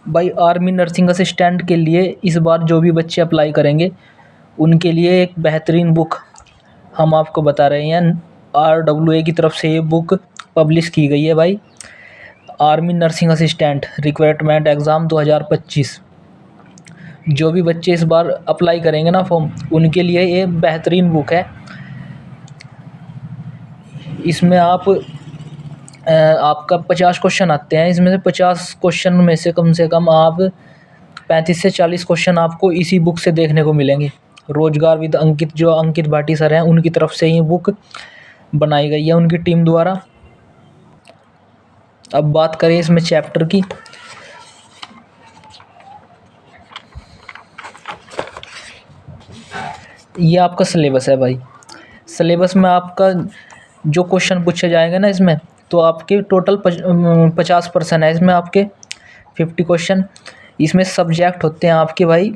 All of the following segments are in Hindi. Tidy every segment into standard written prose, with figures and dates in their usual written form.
भाई आर्मी नर्सिंग असिस्टेंट के लिए इस बार जो भी बच्चे अप्लाई करेंगे उनके लिए एक बेहतरीन बुक हम आपको बता रहे हैं। RWA की तरफ से ये बुक पब्लिश की गई है भाई। Army nursing assistant recruitment exam 2025। जो भी बच्चे इस बार अप्लाई करेंगे ना फॉर्म, उनके लिए ये बेहतरीन बुक है। इसमें आपका 50 क्वेश्चन आते हैं। इसमें से 50 क्वेश्चन में से कम आप 35 से 40 क्वेश्चन आपको इसी बुक से देखने को मिलेंगे। रोजगार विद अंकित, जो अंकित भाटी सर हैं, उनकी तरफ से ये बुक बनाई गई है उनकी टीम द्वारा। अब बात करें इसमें चैप्टर की। ये आपका सिलेबस है भाई। सिलेबस में आपका जो क्वेश्चन पूछे जाएंगे ना इसमें, तो आपके टोटल 50% है। इसमें आपके 50 क्वेश्चन इसमें सब्जेक्ट होते हैं आपके भाई।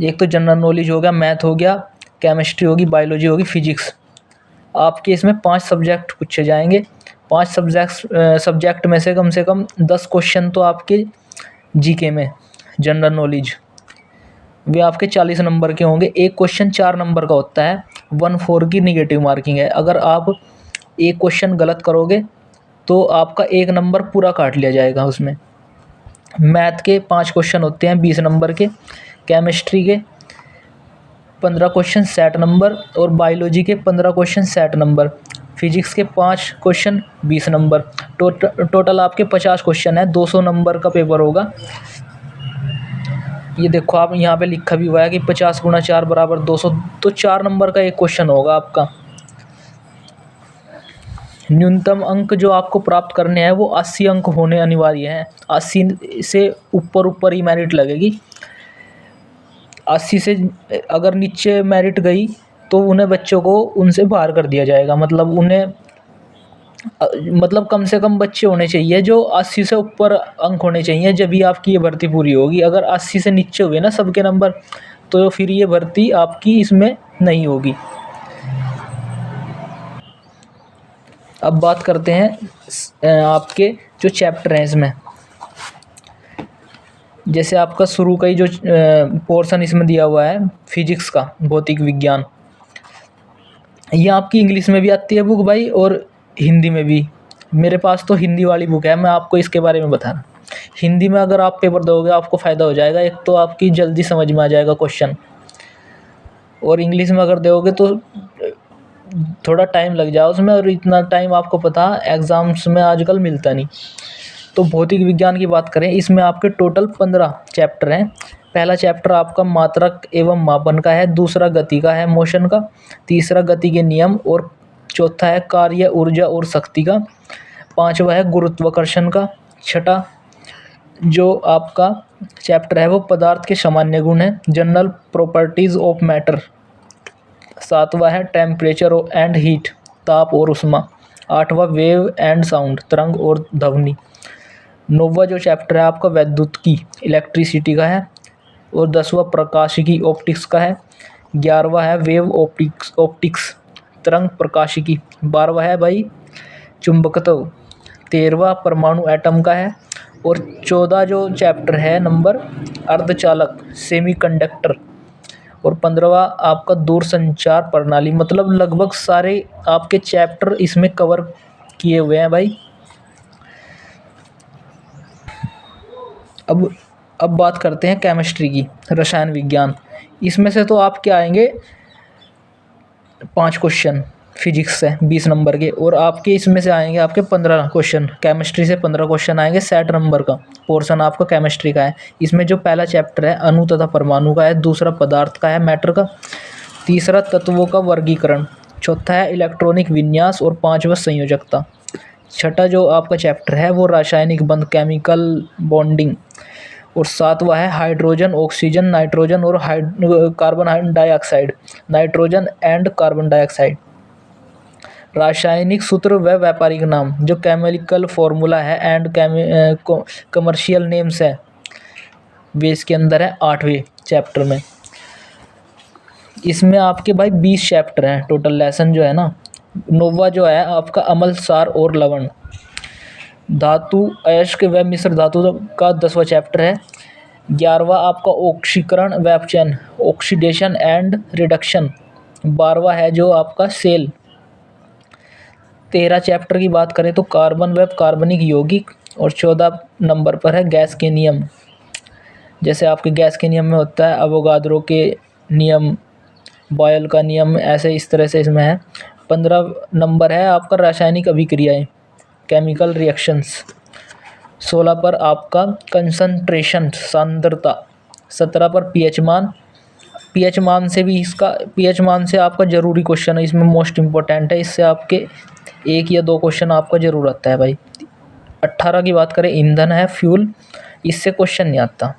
एक तो जनरल नॉलेज हो गया, मैथ हो गया, केमिस्ट्री होगी, बायोलॉजी होगी, फिजिक्स। आपके इसमें 5 सब्जेक्ट पूछे जाएंगे। 5 सब्जेक्ट में से कम 10 क्वेश्चन तो आपके जीके में, जनरल नॉलेज, वे आपके 40 नंबर के होंगे। एक क्वेश्चन 4 नंबर का होता है। 1/4 की निगेटिव मार्किंग है। अगर आप एक क्वेश्चन गलत करोगे तो आपका 1 नंबर पूरा काट लिया जाएगा उसमें। मैथ के 5 क्वेश्चन होते हैं 20 नंबर के, केमिस्ट्री के 15 क्वेश्चन 60 नंबर, और बायोलॉजी के 15 क्वेश्चन 60 नंबर, फिजिक्स के 5 क्वेश्चन 20 नंबर। टोटल आपके 50 क्वेश्चन है। 200 नंबर का पेपर होगा। ये देखो आप यहाँ पे लिखा भी हुआ है कि 50 × 4 = 200, तो 4 नंबर का एक क्वेश्चन होगा आपका। न्यूनतम अंक जो आपको प्राप्त करने हैं वो 80 अंक होने अनिवार्य हैं। 80 से ऊपर ही मेरिट लगेगी। 80 से अगर नीचे मेरिट गई तो उन्हें बच्चों को उनसे बाहर कर दिया जाएगा। मतलब कम से कम बच्चे होने चाहिए जो 80 से ऊपर अंक होने चाहिए, जब भी आपकी ये भर्ती पूरी होगी। अगर 80 से नीचे हुए ना सबके नंबर, तो फिर ये भर्ती आपकी इसमें नहीं होगी। अब बात करते हैं आपके जो चैप्टर हैं इसमें। जैसे आपका शुरू का ही जो पोर्शन इसमें दिया हुआ है फिजिक्स का, भौतिक विज्ञान, ये आपकी इंग्लिश में भी आती है बुक भाई और हिंदी में भी। मेरे पास तो हिंदी वाली बुक है, मैं आपको इसके बारे में बता रहा हूँ। हिंदी में अगर आप पेपर दोगे आपको फ़ायदा हो जाएगा। एक तो आपकी जल्दी समझ में आ जाएगा क्वेश्चन, और इंग्लिश में अगर दोगे तो थोड़ा टाइम लग जाए उसमें, और इतना टाइम आपको पता एग्ज़ाम्स में आजकल मिलता नहीं। तो भौतिक विज्ञान की बात करें, इसमें आपके टोटल 15 चैप्टर हैं। पहला चैप्टर आपका मात्रक एवं मापन का है, दूसरा गति का है, मोशन का, तीसरा गति के नियम, और चौथा है कार्य, ऊर्जा और शक्ति का, पांचवा है गुरुत्वाकर्षण का, छठा जो आपका चैप्टर है वो पदार्थ के सामान्य गुण है, जनरल प्रॉपर्टीज ऑफ मैटर, सातवां है टेम्परेचर एंड हीट, ताप और उष्मा, आठवां वेव एंड साउंड, तरंग और ध्वनि, नौवां जो चैप्टर है आपका वैद्युत की, इलेक्ट्रिसिटी का है, और 10वां प्रकाशिकी ऑप्टिक्स का है, 11वां है वेव ऑप्टिक्स तरंग प्रकाशिकी, 12वां है भाई चुंबकत्व, 13वां परमाणु एटम का है, और 14 जो चैप्टर है नंबर अर्धचालक सेमीकंडक्टर, और 15वां आपका दूरसंचार प्रणाली। मतलब लगभग सारे आपके चैप्टर इसमें कवर किए हुए हैं भाई। अब बात करते हैं केमिस्ट्री की, रसायन विज्ञान। इसमें से तो आपके आएंगे 5 क्वेश्चन फिजिक्स से 20 नंबर के, और आपके इसमें से आएंगे आपके 15 क्वेश्चन केमिस्ट्री से। 15 क्वेश्चन आएंगे, 60 नंबर का पोर्शन आपका केमिस्ट्री का है। इसमें जो पहला चैप्टर है अणु तथा परमाणु का है, दूसरा पदार्थ का है मैटर का, तीसरा तत्वों का वर्गीकरण, चौथा है इलेक्ट्रॉनिक विन्यास, और 5वां संयोजकता, छठा जो आपका चैप्टर है वो रासायनिक बंध केमिकल बॉन्डिंग, और 7वां है हाइड्रोजन ऑक्सीजन नाइट्रोजन और carbon dioxide, nitrogen and carbon dioxide, रासायनिक सूत्र व व्यापारिक नाम जो केमिकल फॉर्मूला है एंड कमर्शियल नेम्स है, वे इसके अंदर है 8वें चैप्टर में। इसमें आपके भाई 20 चैप्टर हैं टोटल लेसन जो है ना। 9वां जो है आपका अम्ल सार और लवण, धातु अयस्क व मिश्र धातु का 10वां चैप्टर है। 11वां आपका ऑक्सीकरण व्यापचयन, ऑक्सीडेशन एंड रिडक्शन। 12वां है जो आपका सेल। 13 चैप्टर की बात करें तो कार्बन व कार्बनिक यौगिक। और 14 नंबर पर है गैस के नियम। जैसे आपके गैस के नियम में होता है अवोगाद्रो के नियम, बॉयल का नियम, ऐसे इस तरह से इसमें है। 15 नंबर है आपका रासायनिक अभिक्रियाएं, केमिकल रिएक्शंस। 16 पर आपका कंसंट्रेशन, सांद्रता। 17 पर पीएच मान। पीएच मान से भी इसका, पीएच मान से आपका ज़रूरी क्वेश्चन है, इसमें मोस्ट इम्पोर्टेंट है, इससे आपके 1 या 2 क्वेश्चन आपका ज़रूर आता है भाई। 18 की बात करें ईंधन है, फ्यूल, इससे क्वेश्चन नहीं आता,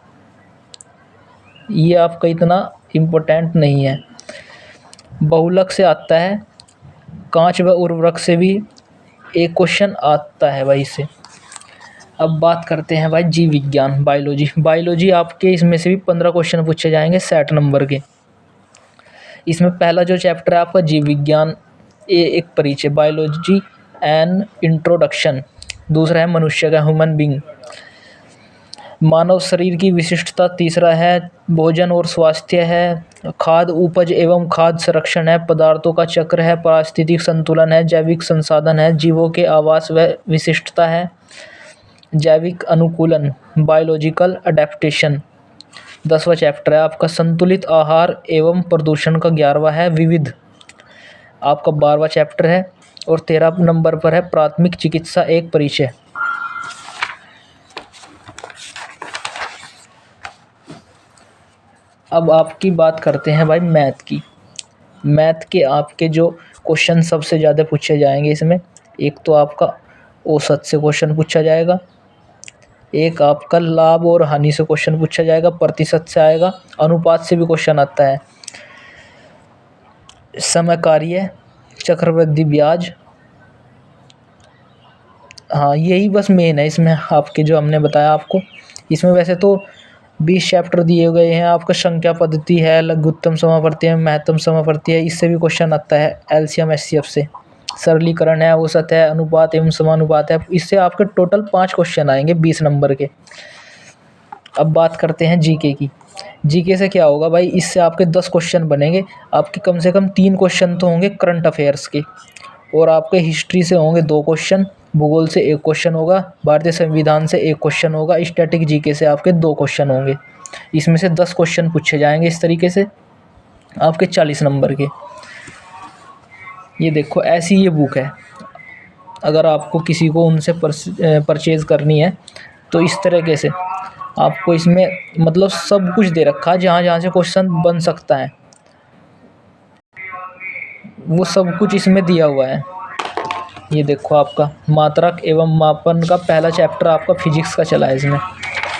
ये आपका इतना इम्पोर्टेंट नहीं है। बहुलक से आता है, कांच व उर्वरक से भी एक क्वेश्चन आता है भाई इससे। अब बात करते हैं भाई जीव विज्ञान, बायोलॉजी। बायोलॉजी आपके इसमें से भी 15 क्वेश्चन पूछे जाएंगे 60 नंबर के। इसमें पहला जो चैप्टर है आपका जीव विज्ञान, ये एक परिचय, बायोलॉजी एंड इंट्रोडक्शन। दूसरा है मनुष्य का, ह्यूमन बींग, मानव शरीर की विशिष्टता। तीसरा है भोजन और स्वास्थ्य है, खाद्य उपज एवं खाद्य संरक्षण है, पदार्थों का चक्र है, पारिस्थितिक संतुलन है, जैविक संसाधन है, जीवों के आवास व विशिष्टता है, जैविक अनुकूलन, बायोलॉजिकल अडेप्टेशन। 10वां चैप्टर है आपका संतुलित आहार एवं प्रदूषण का। 11वां है विविध, आपका 12वां चैप्टर है। और 13 नंबर पर है प्राथमिक चिकित्सा एक परिचय। अब आपकी बात करते हैं भाई मैथ की। मैथ के आपके जो क्वेश्चन सबसे ज़्यादा पूछे जाएंगे इसमें, एक तो आपका औसत से क्वेश्चन पूछा जाएगा, एक आपका लाभ और हानि से क्वेश्चन पूछा जाएगा, प्रतिशत से आएगा, अनुपात से भी क्वेश्चन आता है, समय कार्य, चक्रवृद्धि ब्याज। हाँ यही बस मेन है इसमें आपके, जो हमने बताया आपको। इसमें वैसे तो 20 चैप्टर दिए गए हैं, आपका संख्या पद्धति है, लघुत्तम समापत्ति है, महत्तम समापत्ति है, इससे भी क्वेश्चन आता है, एलसीएम एचसीएफ से, सरलीकरण है, औसत है, अनुपात एवं समानुपात है। इससे आपके टोटल 5 क्वेश्चन आएंगे 20 नंबर के। अब बात करते हैं जीके की। जीके से क्या होगा भाई, इससे आपके 10 क्वेश्चन बनेंगे, आपके कम से कम 3 क्वेश्चन तो होंगे करंट अफेयर्स के, और आपके हिस्ट्री से होंगे 2 क्वेश्चन, भूगोल से 1 क्वेश्चन होगा, भारतीय संविधान से 1 क्वेश्चन होगा, स्टैटिक जीके से आपके 2 क्वेश्चन होंगे। इसमें से 10 क्वेश्चन पूछे जाएंगे इस तरीके से आपके 40 नंबर के। ये देखो ऐसी ये बुक है, अगर आपको किसी को उनसे परचेज़ करनी है तो इस तरीके से आपको इसमें मतलब सब कुछ दे रखा है, जहाँ जहाँ से क्वेश्चन बन सकता है वो सब कुछ इसमें दिया हुआ है। ये देखो आपका मात्रक एवं मापन का पहला चैप्टर आपका फिजिक्स का चला है, इसमें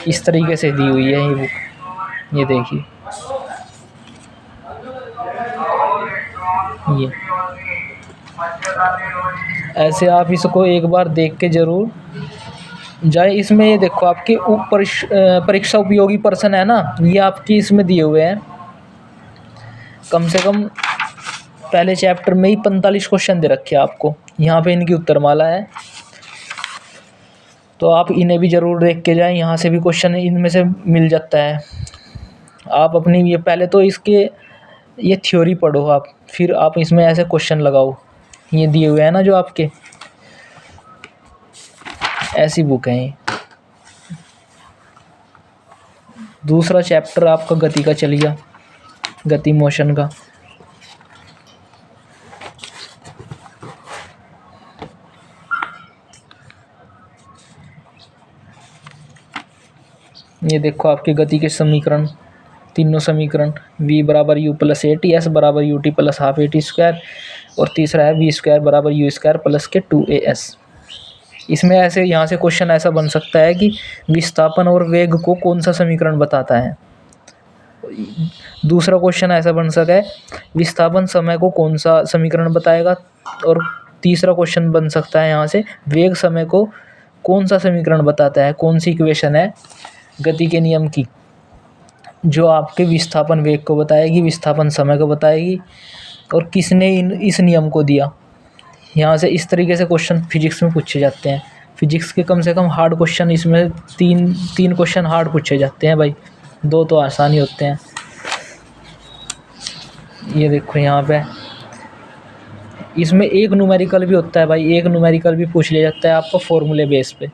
इस तरीके से दी हुई है ये बुक। ये देखिए, ये ऐसे आप इसको एक बार देख के ज़रूर जाए। इसमें ये देखो आपके ऊपर परीक्षा उपयोगी प्रश्न है ना, ये आपकी इसमें दिए हुए हैं। कम से कम पहले चैप्टर में ही 45 क्वेश्चन दे रखे हैं आपको, यहाँ पे इनकी उत्तरमाला है, तो आप इन्हें भी ज़रूर देख के जाएं, यहाँ से भी क्वेश्चन इनमें से मिल जाता है। आप अपनी ये पहले तो इसके ये थ्योरी पढ़ो आप, फिर आप इसमें ऐसे क्वेश्चन लगाओ। ये दिए हुए हैं ना जो आपके, ऐसी बुक है ये। दूसरा चैप्टर आपका गति का चलेगा, गति मोशन का। ये देखो आपके गति के समीकरण, तीनों समीकरण, v बराबर u plus A T, S बराबर U T plus half A T square, और तीसरा है v स्क्वायर बराबर यू स्क्वायर प्लस के 2as। इसमें ऐसे यहाँ से क्वेश्चन ऐसा बन सकता है कि विस्थापन और वेग को कौन सा समीकरण बताता है। दूसरा क्वेश्चन ऐसा बन सकता है विस्थापन समय को कौन सा समीकरण बताएगा, और तीसरा क्वेश्चन बन सकता है यहाँ से वेग समय को कौन सा समीकरण बताता है, कौन सी इक्वेशन है गति के नियम की जो आपके विस्थापन वेग को बताएगी, विस्थापन समय को बताएगी, और किसने इस नियम को दिया। यहाँ से इस तरीके से क्वेश्चन फिजिक्स में पूछे जाते हैं। फिजिक्स के कम से कम हार्ड क्वेश्चन इसमें तीन क्वेश्चन हार्ड पूछे जाते हैं भाई। दो तो आसान ही होते हैं। ये देखो यहाँ पे इसमें एक न्यूमेरिकल भी होता है भाई, एक न्यूमेरिकल भी पूछ लिया जाता है आपको फॉर्मूले बेस पे।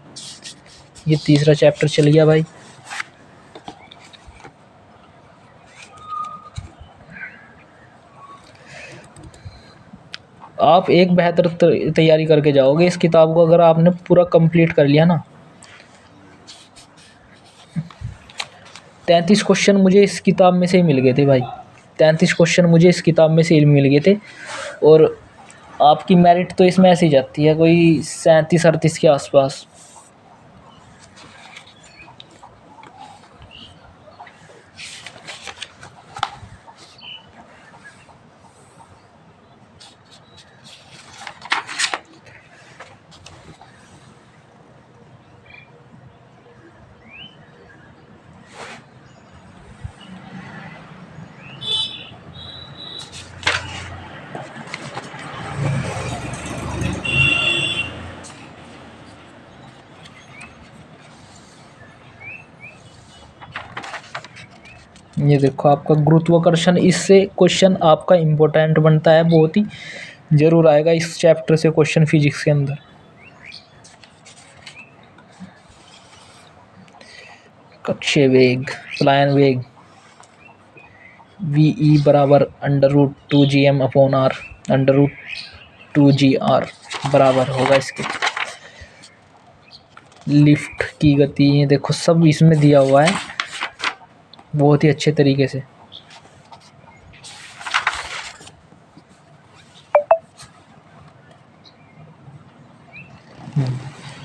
ये तीसरा चैप्टर चल गया भाई। आप एक बेहतर तैयारी करके जाओगे इस किताब को अगर आपने पूरा कंप्लीट कर लिया ना। 33 क्वेश्चन मुझे इस किताब में से ही मिल गए थे भाई, 33 क्वेश्चन मुझे इस किताब में से ही मिल गए थे। और आपकी मेरिट तो इसमें ऐसे ही जाती है कोई 37-38 के आसपास। ये देखो आपका गुरुत्वाकर्षण, इससे क्वेश्चन आपका इम्पोर्टेंट बनता है, बहुत ही ज़रूर आएगा इस चैप्टर से क्वेश्चन फिजिक्स के अंदर। कक्षीय वेग, पलायन वेग वी बराबर √2gm/r, √2gr बराबर होगा इसके। लिफ्ट की गति, ये देखो सब इसमें दिया हुआ है बहुत ही अच्छे तरीके से।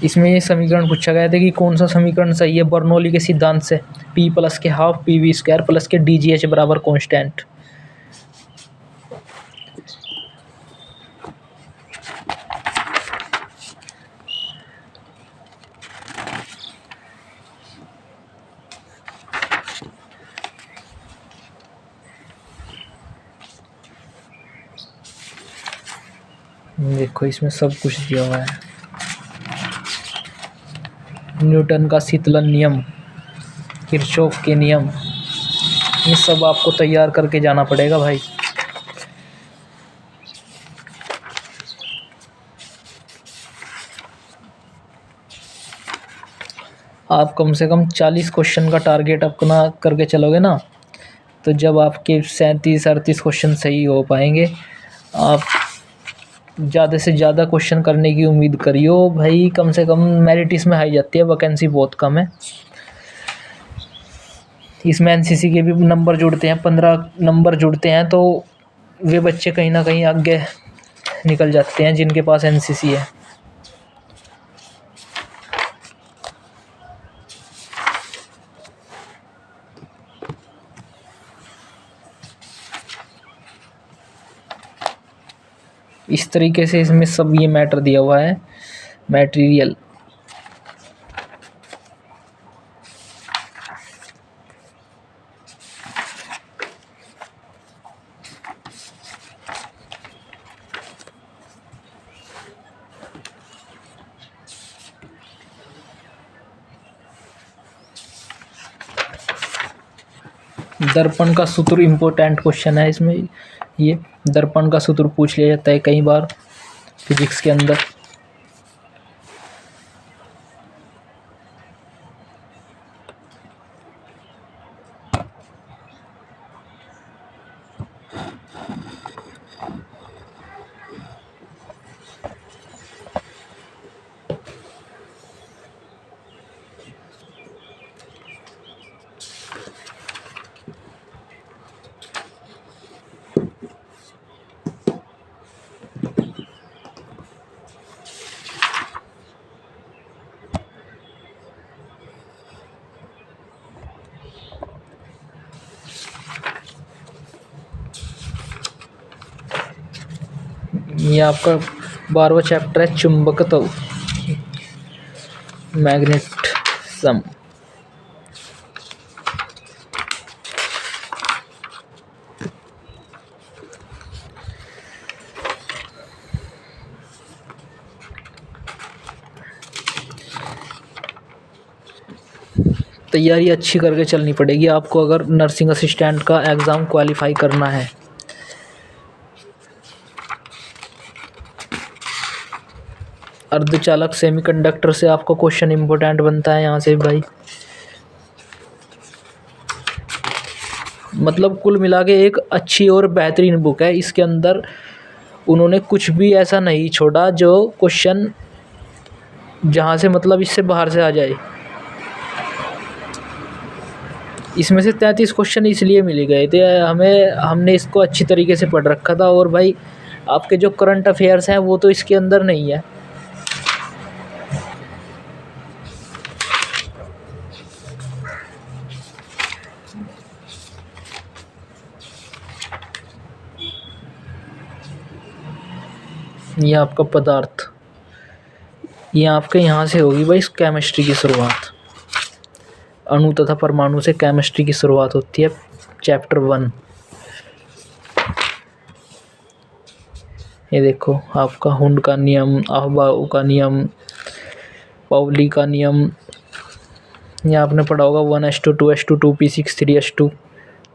इसमें ये समीकरण पूछा गया था कि कौन सा समीकरण सही है बर्नौली के सिद्धांत से, P+ के हाफ PV² प्लस के DGH बराबर कांस्टेंट। देखो इसमें सब कुछ दिया हुआ है। न्यूटन का शीतलन नियम, किरचॉफ के नियम, ये सब आपको तैयार करके जाना पड़ेगा भाई। आप कम से कम 40 क्वेश्चन का टारगेट अपना करके चलोगे ना, तो जब आपके 37-38 क्वेश्चन सही हो पाएंगे, आप ज़्यादा से ज़्यादा क्वेश्चन करने की उम्मीद करियो भाई। कम से कम मेरिट इसमें हाई जाती है, वैकेंसी बहुत कम है। इसमें एनसीसी के भी नंबर जुड़ते हैं, 15 नंबर जुड़ते हैं, तो वे बच्चे कहीं ना कहीं आगे निकल जाते हैं जिनके पास एनसीसी है। इस तरीके से इसमें सब ये मैटर दिया हुआ है, मटेरियल। दर्पण का सूत्र इम्पोर्टेंट क्वेश्चन है इसमें। ये दर्पण का सूत्र पूछ लिया जाता है कई बार फिजिक्स के अंदर। ये आपका 12वां चैप्टर है चुंबकत्व, मैग्नेटिज्म। तैयारी अच्छी करके चलनी पड़ेगी आपको अगर नर्सिंग असिस्टेंट का एग्ज़ाम क्वालिफाई करना है। अर्धचालक सेमीकंडक्टर से आपको क्वेश्चन इम्पोर्टेंट बनता है यहाँ से भाई। मतलब कुल मिला के एक अच्छी और बेहतरीन बुक है। इसके अंदर उन्होंने कुछ भी ऐसा नहीं छोड़ा जो क्वेश्चन जहाँ से मतलब इससे बाहर से आ जाए। इसमें से 33 क्वेश्चन इसलिए मिल गए थे हमें, हमने इसको अच्छी तरीके से पढ़ रखा था। और भाई आपके जो करंट अफेयर्स हैं वो तो इसके अंदर नहीं है। ये आपका पदार्थ, ये आपके यहाँ से होगी भाई केमिस्ट्री की शुरुआत। अणु तथा परमाणु से केमिस्ट्री की शुरुआत होती है, चैप्टर 1। ये देखो आपका हुंड का नियम, अहबाउ का नियम, पाउली का नियम, ये आपने पढ़ा होगा 1s2 2s2 2p6 3s2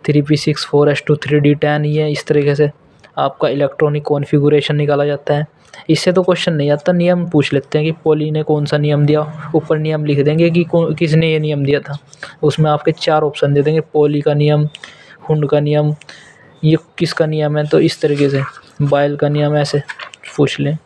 3p6 4s2 3d10। ये इस तरीके से आपका इलेक्ट्रॉनिक कॉन्फ़िगरेशन निकाला जाता है। इससे तो क्वेश्चन नहीं आता, नियम पूछ लेते हैं कि पॉली ने कौन सा नियम दिया, ऊपर नियम लिख देंगे कि किसने ये नियम दिया था। उसमें आपके 4 ऑप्शन दे देंगे, पॉली का नियम, हुंड का नियम, ये किसका नियम है, तो इस तरीके से बायल का नियम, ऐसे पूछ लें।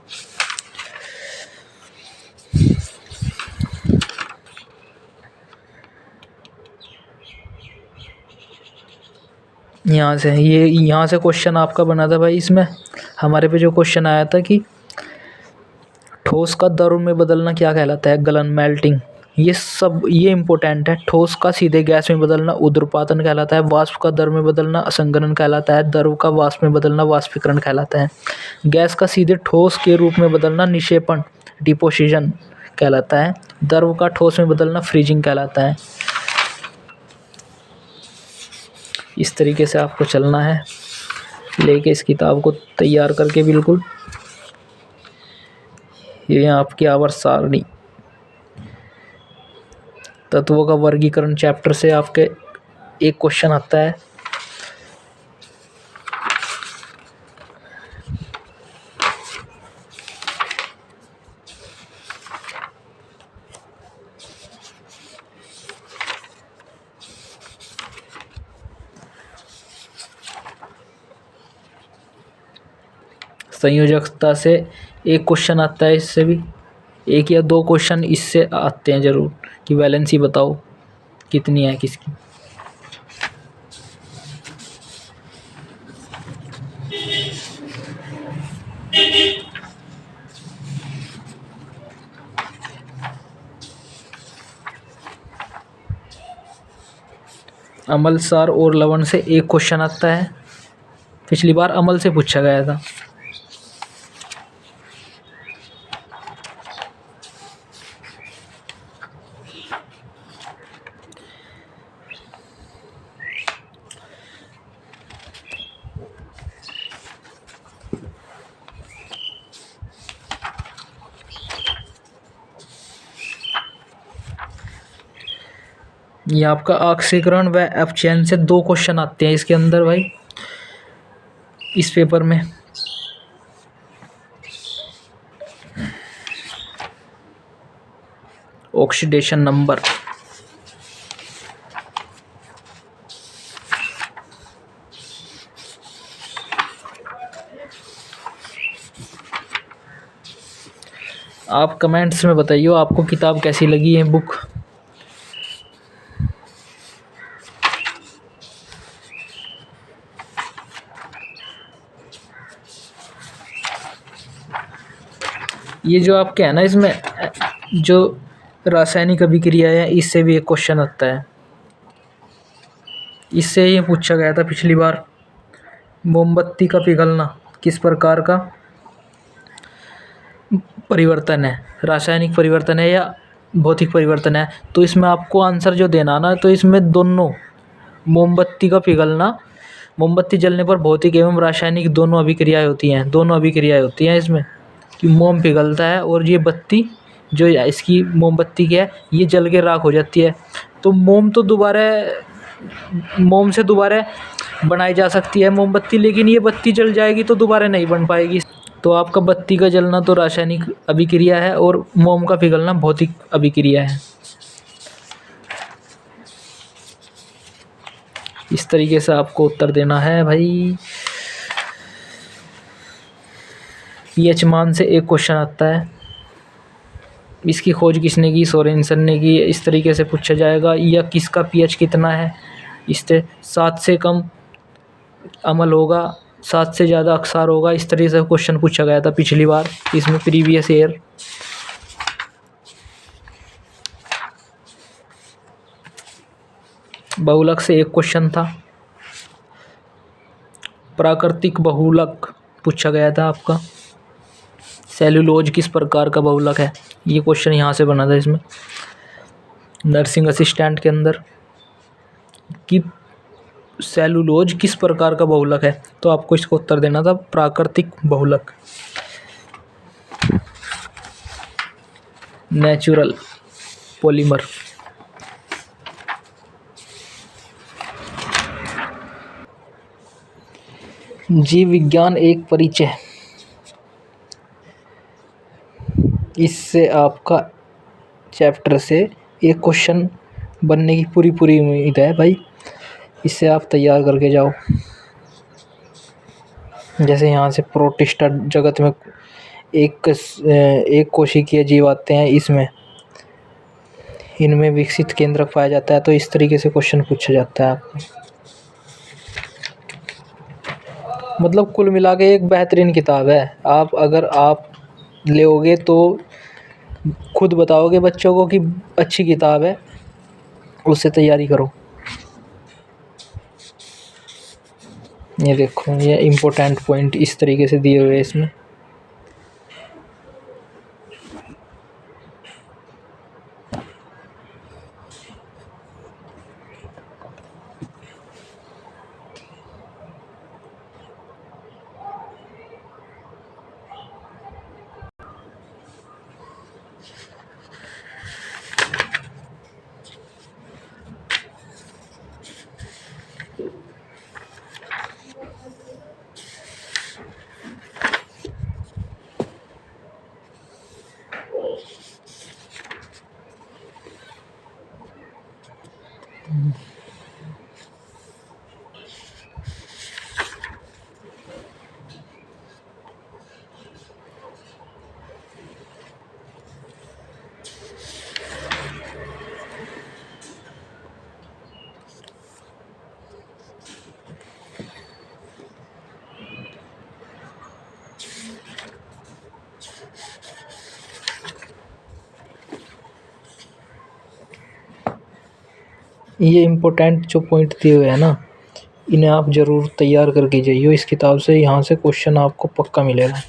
यहाँ से क्वेश्चन आपका बना था भाई। इसमें हमारे पे जो क्वेश्चन आया था कि ठोस का द्रव में बदलना क्या कहलाता है, गलन, मेल्टिंग। ये इम्पोर्टेंट है। ठोस का सीधे गैस में बदलना उद्रपातन कहलाता है। वाष्प का द्रव में बदलना असंघनन कहलाता है। द्रव का वाष्प में बदलना वाष्पीकरण कहलाता है। गैस का सीधे ठोस के रूप में बदलना निक्षेपण, डिपोजिशन कहलाता है। द्रव का ठोस में बदलना फ्रीजिंग कहलाता है। इस तरीके से आपको चलना है लेके इस किताब को तैयार करके बिल्कुल। ये आपकी आवर्त सारणी, तत्वों का वर्गीकरण चैप्टर से आपके एक क्वेश्चन आता है। संयोजकता से एक क्वेश्चन आता है, इससे भी 1 या 2 क्वेश्चन इससे आते हैं ज़रूर कि वैलेंसी बताओ कितनी है किसकी। अम्ल, सार और लवण से एक क्वेश्चन आता है। पिछली बार अम्ल से पूछा गया था। ये आपका ऑक्सीकरण व अपचयन से 2 क्वेश्चन आते हैं इसके अंदर भाई, इस पेपर में। ऑक्सीडेशन नंबर, आप कमेंट्स में बताइए आपको किताब कैसी लगी है, बुक। ये जो आपके है ना, इसमें जो रासायनिक अभिक्रिया है, इससे भी एक क्वेश्चन आता है। इससे ये पूछा गया था पिछली बार। मोमबत्ती का पिघलना किस प्रकार का परिवर्तन है, रासायनिक परिवर्तन है या भौतिक परिवर्तन है। तो इसमें आपको आंसर जो देना ना, तो इसमें दोनों, मोमबत्ती का पिघलना, मोमबत्ती जलने पर भौतिक एवं रासायनिक दोनों अभिक्रियाएं होती हैं इसमें, कि मोम पिघलता है और ये बत्ती जो इसकी मोमबत्ती की है ये जल के राख हो जाती है। तो मोम से दोबारा बनाई जा सकती है मोमबत्ती, लेकिन ये बत्ती जल जाएगी तो दोबारा नहीं बन पाएगी। तो आपका बत्ती का जलना तो रासायनिक अभिक्रिया है और मोम का पिघलना भौतिक अभिक्रिया है। इस तरीके से आपको उत्तर देना है भाई। पीएच मान से एक क्वेश्चन आता है, इसकी खोज किसने की? सोरेनसन ने की। इस तरीके से पूछा जाएगा। या किसका पीएच कितना है? इससे 7 से कम अम्ल होगा, 7 से ज़्यादा अक्सार होगा। इस तरीके से क्वेश्चन पूछा गया था पिछली बार इसमें, प्रीवियस ईयर। बहुलक से एक क्वेश्चन था। प्राकृतिक बहुलक पूछा गया था आपका। सेलुलोज किस प्रकार का बहुलक है? ये क्वेश्चन यहाँ से बना था इसमें, नर्सिंग असिस्टेंट के अंदर, कि सेलुलोज किस प्रकार का बहुलक है। तो आपको इसको उत्तर देना था प्राकृतिक बहुलक, नेचुरल पॉलीमर। जीव विज्ञान एक परिचय, इससे आपका चैप्टर से एक क्वेश्चन बनने की पूरी उम्मीद है भाई। इससे आप तैयार करके जाओ। जैसे यहाँ से प्रोटिस्टा जगत में एक कोशिकीय जीव आते हैं, इनमें विकसित केंद्रक पाया जाता है। तो इस तरीके से क्वेश्चन पूछा जाता है आपको। मतलब कुल मिला के एक बेहतरीन किताब है। अगर आप लोगे तो खुद बताओगे बच्चों को कि अच्छी किताब है, उससे तैयारी करो। ये देखो, ये इम्पोर्टेंट पॉइंट इस तरीके से दिए हुए हैं इसमें। ये इम्पोर्टेंट जो पॉइंट दिए हुए हैं ना, इन्हें आप ज़रूर तैयार करके जाइए इस किताब से। यहाँ से क्वेश्चन आपको पक्का मिलेगा।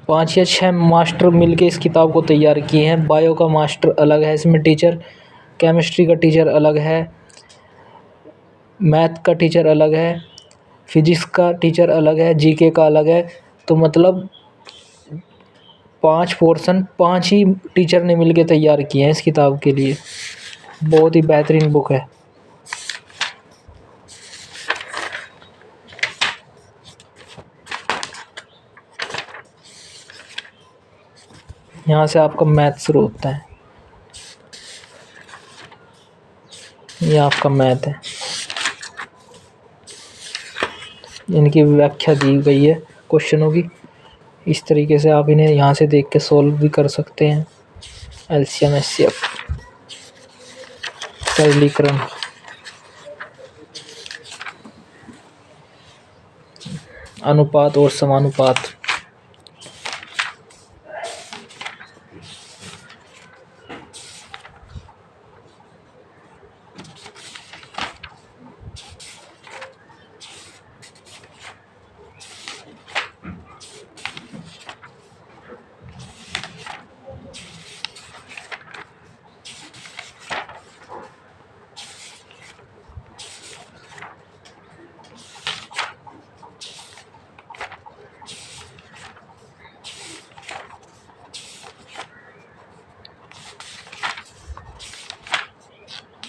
पाँच या छः मास्टर मिलके इस किताब को तैयार किए हैं। बायो का मास्टर अलग है इसमें टीचर, केमिस्ट्री का टीचर अलग है, मैथ का टीचर अलग है, फिजिक्स का टीचर अलग है, जीके का अलग है। तो मतलब 5 पोर्शन 5 ही टीचर ने मिलके तैयार किए हैं इस किताब के लिए। बहुत ही बेहतरीन बुक है। यहाँ से आपका मैथ शुरू होता है। ये आपका मैथ है, इनकी व्याख्या दी गई है क्वेश्चनों की। इस तरीके से आप इन्हें यहाँ से देख के सोल्व भी कर सकते हैं। एलसीएम एचसीएफ, सरलीकरण, अनुपात और समानुपात।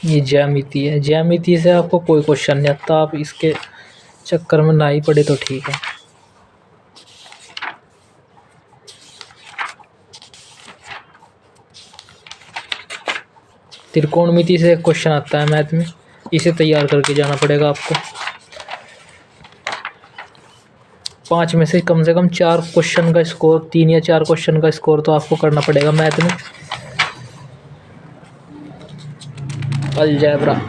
ये ज्यामिति है, ज्यामिति से आपको कोई क्वेश्चन नहीं आता, आप इसके चक्कर में ना ही पड़े तो ठीक है। त्रिकोणमिति से एक क्वेश्चन आता है मैथ में, इसे तैयार करके जाना पड़ेगा आपको। 5 में से कम 4 क्वेश्चन का स्कोर, 3 या 4 क्वेश्चन का स्कोर तो आपको करना पड़ेगा मैथ में। अलजेब्रा,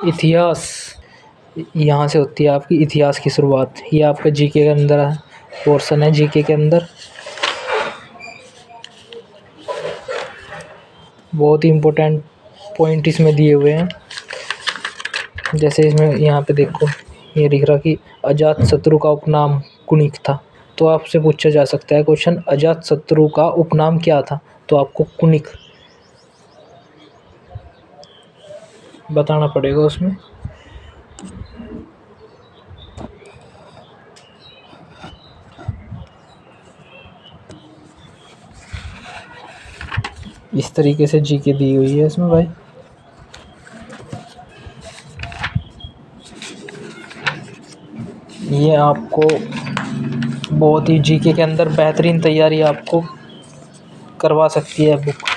इतिहास, यहाँ से होती है आपकी इतिहास की शुरुआत। ये आपका जीके के अंदर पोर्शन है, जीके के अंदर बहुत ही इम्पोर्टेंट पॉइंट इसमें दिए हुए हैं। जैसे इसमें यहाँ पे देखो, ये लिख रहा कि अजात शत्रु का उपनाम कुणिक था। तो आपसे पूछा जा सकता है क्वेश्चन, अजात शत्रु का उपनाम क्या था? तो आपको कुणिक बताना पड़ेगा उसमें। इस तरीके से जीके दी हुई है इसमें भाई। ये आपको बहुत ही जीके के अंदर बेहतरीन तैयारी आपको करवा सकती है बुक।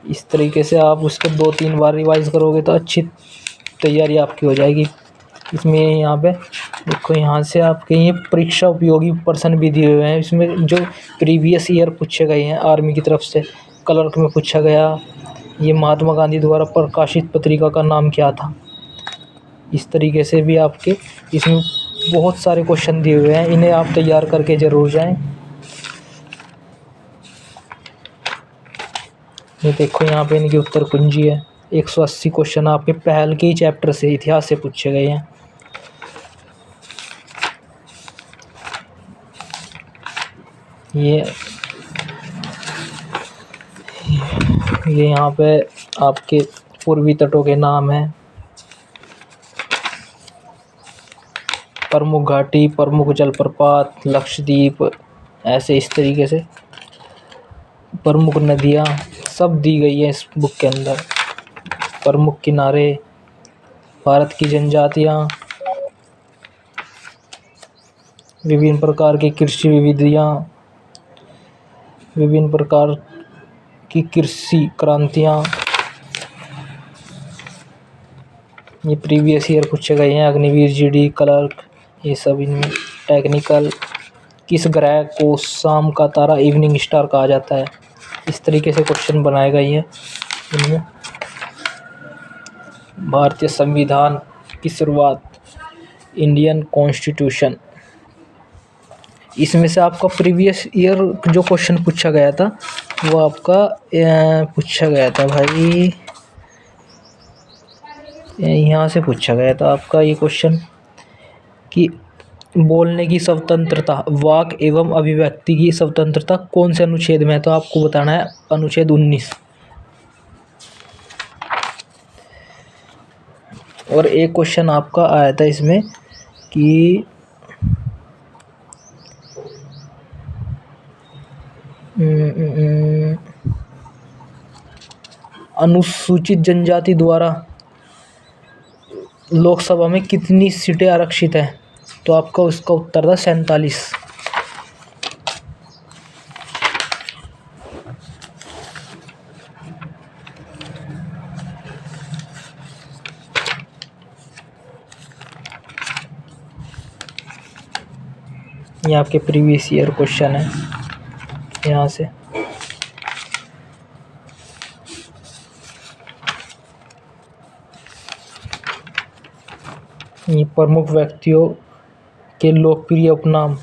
इस तरीके से आप उसको 2-3 बार रिवाइज करोगे तो अच्छी तैयारी आपकी हो जाएगी। इसमें यहाँ पे देखो, यहाँ से आपके ये परीक्षा उपयोगी प्रश्न भी दिए हुए हैं इसमें, जो प्रीवियस ईयर पूछे गए हैं आर्मी की तरफ से। क्लर्क में पूछा गया, ये महात्मा गांधी द्वारा प्रकाशित पत्रिका का नाम क्या था? इस तरीके से भी आपके इसमें बहुत सारे क्वेश्चन दिए हुए हैं, इन्हें आप तैयार करके ज़रूर जाएं। ये देखो, यहाँ पे इनकी उत्तर कुंजी है। 180 क्वेश्चन आपके पहल के ही चैप्टर से, इतिहास से पूछे गए हैं। ये यहाँ पे आपके पूर्वी तटों के नाम हैं, प्रमुख घाटी, प्रमुख जलप्रपात, लक्षद्वीप, ऐसे इस तरीके से प्रमुख नदियाँ सब दी गई है इस बुक के अंदर। प्रमुख किनारे, भारत की जनजातियाँ, विभिन्न प्रकार की कृषि विविधियाँ, विभिन्न प्रकार की कृषि क्रांतियाँ, ये प्रीवियस ईयर पूछे गए हैं। अग्निवीर, जीडी, क्लर्क, ये सब इनमें। टेक्निकल, किस ग्रह को शाम का तारा, इवनिंग स्टार कहा जाता है? इस तरीके से क्वेश्चन बनाए गए हैं इनमें। भारतीय संविधान की शुरुआत, इंडियन कॉन्स्टिट्यूशन। इसमें से आपका प्रीवियस ईयर जो क्वेश्चन पूछा गया था वो आपका पूछा गया था भाई, यहाँ से पूछा गया था आपका ये क्वेश्चन कि बोलने की स्वतंत्रता, वाक एवं अभिव्यक्ति की स्वतंत्रता कौन से अनुच्छेद में है? तो आपको बताना है अनुच्छेद 19। और एक क्वेश्चन आपका आया था इसमें कि अनुसूचित जनजाति द्वारा लोकसभा में कितनी सीटें आरक्षित हैं? तो आपका उसका उत्तर था 47। ये आपके प्रीवियस ईयर क्वेश्चन है यहाँ से। ये प्रमुख व्यक्तियों के लोकप्रिय उपनाम,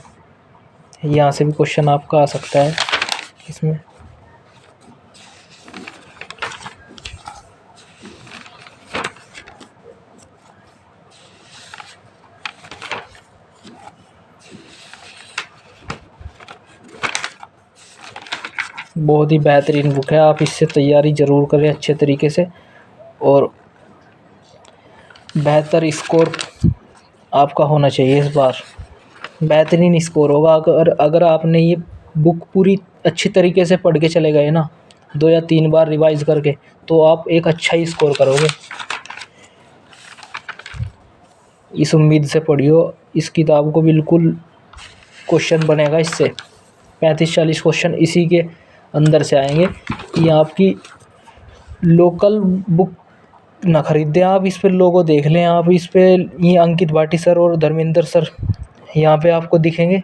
यहाँ से भी क्वेश्चन आपका आ सकता है इसमें। बहुत ही बेहतरीन बुक है, आप इससे तैयारी ज़रूर करें अच्छे तरीके से। और बेहतर स्कोर आपका होना चाहिए इस बार। बेहतरीन स्कोर होगा अगर आपने ये बुक पूरी अच्छी तरीके से पढ़ के चले गए ना, 2 या 3 बार रिवाइज़ करके, तो आप एक अच्छा ही स्कोर करोगे। इस उम्मीद से पढ़ियो, इस किताब को बिल्कुल क्वेश्चन बनेगा इससे, 35-40 क्वेश्चन इसी के अंदर से आएंगे। ये आपकी लोकल बुक ना खरीदें आप, इस पे लोगो देख लें आप, इस पे ये अंकित भाटी सर और धर्मेंद्र सर यहाँ पे आपको दिखेंगे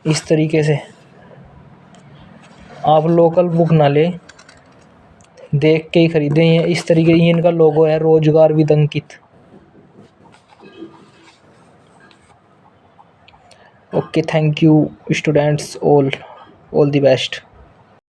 इस तरीके से। आप लोकल बुक ना लें, देख के ही खरीदें। ये इस तरीके, ये इनका लोगो है, रोजगार with Ankit. Okay, thank you students, all the best.